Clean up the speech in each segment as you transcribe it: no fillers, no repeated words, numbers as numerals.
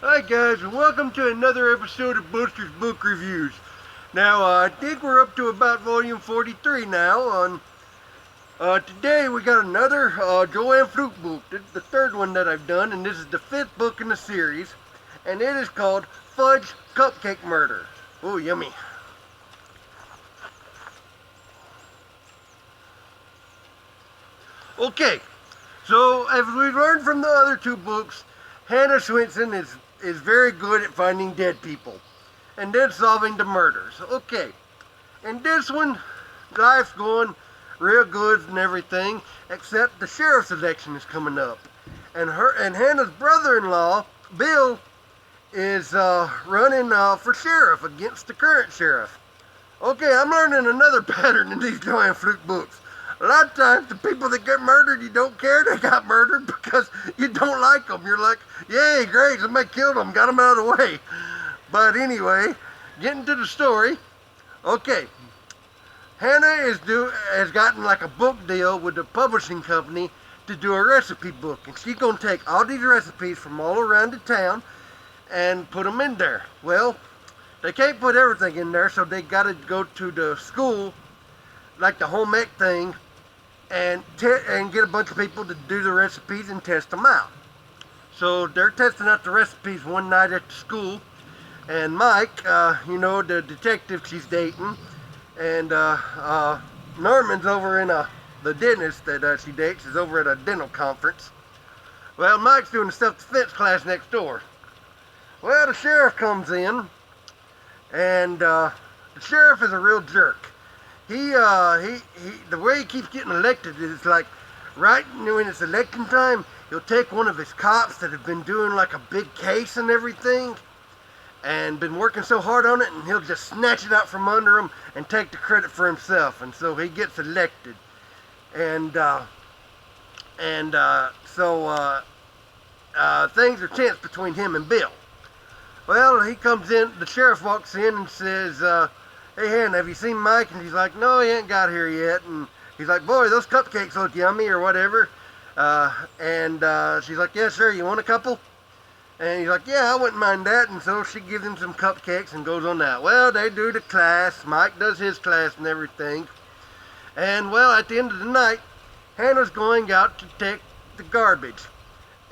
Hi guys, and welcome to another episode of Buster's Book Reviews. Now, I think we're up to about volume 43 now. Today we got another Joanne Fluke book. This is the third one that I've done, and this is the fifth book in the series, and it is called Fudge Cupcake Murder. Oh, yummy. Okay, so as we learned from the other two books, Hannah Swinson is very good at finding dead people and then solving the murders. Okay, in this one, life's going real good and everything, except the sheriff's election is coming up, and Hannah's brother-in-law Bill is running for sheriff against the current sheriff. Okay, I'm learning another pattern in these Joanne Fluke books. A lot of times, the people that get murdered, you don't care they got murdered because you don't like them. You're like, yay, great, somebody killed them, got them out of the way. But anyway, getting to the story. Okay, Hannah has gotten like a book deal with the publishing company to do a recipe book. And she's going to take all these recipes from all around the town and put them in there. Well, they can't put everything in there, so they got to go to the school, like the home ec thing, and get a bunch of people to do the recipes and test them out. So they're testing out the recipes one night at the school, and Mike, the detective she's dating, and Norman's over in the dentist that she dates is over at a dental conference. Well, Mike's doing the self-defense class next door. Well, the sheriff comes in, and the sheriff is a real jerk. The way he keeps getting elected is like, right when it's election time, he'll take one of his cops that have been doing like a big case and everything, and been working so hard on it, and he'll just snatch it out from under him and take the credit for himself, and so he gets elected. And things are tense between him and Bill. Well, he comes in, the sheriff walks in and says, hey, Hannah, have you seen Mike? And she's like, no, he ain't got here yet. And he's like, boy, those cupcakes look yummy or whatever. She's like, yeah, sure, you want a couple? And he's like, yeah, I wouldn't mind that. And so she gives him some cupcakes and goes on that. Well, they do the class. Mike does his class and everything. And, well, at the end of the night, Hannah's going out to take the garbage.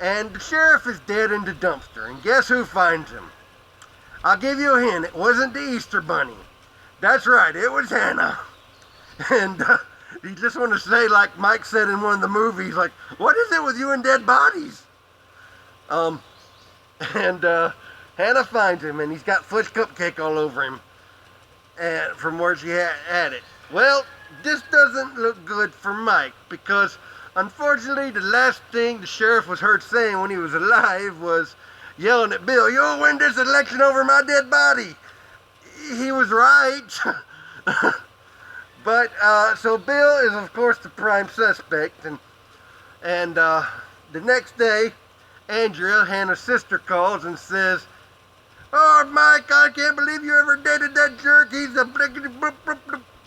And the sheriff is dead in the dumpster. And guess who finds him? I'll give you a hint. It wasn't the Easter Bunny. That's right, it was Hannah. And you just want to say, like Mike said in one of the movies, like, what is it with you and dead bodies? Hannah finds him, and he's got Fudge Cupcake all over him, and from where she had it. Well, this doesn't look good for Mike, because unfortunately the last thing the sheriff was heard saying when he was alive was yelling at Bill, you'll win this election over my dead body. He was right. But so Bill is of course the prime suspect, and the next day Andrea, Hannah's sister, calls and says, oh, Mike, I can't believe you ever dated that jerk. He's a blankety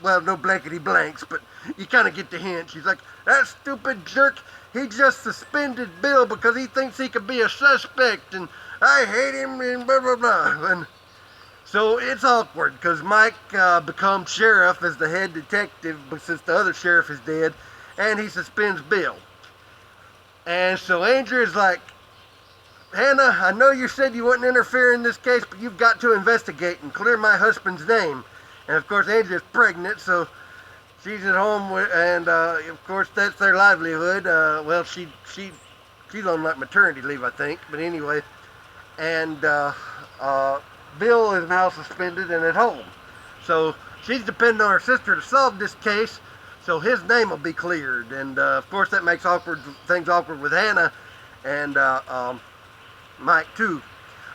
well, no blankety blanks, but you kind of get the hint. She's like, that stupid jerk, he just suspended Bill because he thinks he could be a suspect, and I hate him, and blah blah blah. And so it's awkward because Mike becomes sheriff as the head detective since the other sheriff is dead, and he suspends Bill. And so Andrea's like, Hannah, I know you said you wouldn't interfere in this case, but you've got to investigate and clear my husband's name. And of course Andrea's pregnant, so she's at home and of course that's their livelihood. Well, she's on like maternity leave, I think, but anyway. And Bill is now suspended and at home. So she's depending on her sister to solve this case, so his name will be cleared. And of course that makes things awkward with Hannah and Mike too.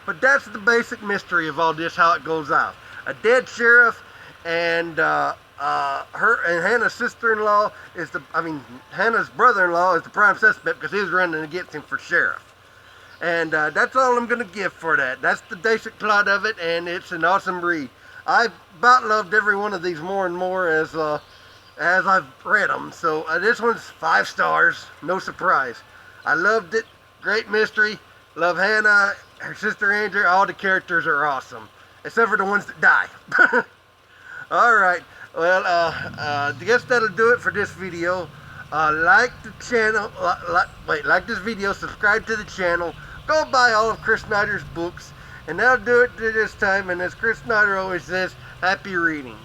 But that's the basic mystery of all this, how it goes out. A dead sheriff, and Hannah's sister-in-law Hannah's brother-in-law is the prime suspect because he was running against him for sheriff. And that's all I'm going to give for that. That's the basic plot of it, and it's an awesome read. I about loved every one of these more and more as I've read them. So this one's 5 stars, no surprise. I loved it. Great mystery. Love Hannah her sister Andrea, all the characters are awesome, except for the ones that die. Alright, well, I guess that'll do it for this video. Like the channel, like this video, subscribe to the channel, go buy all of Chris Snider's books, and that'll do it this time. And as Chris Snider always says, happy reading.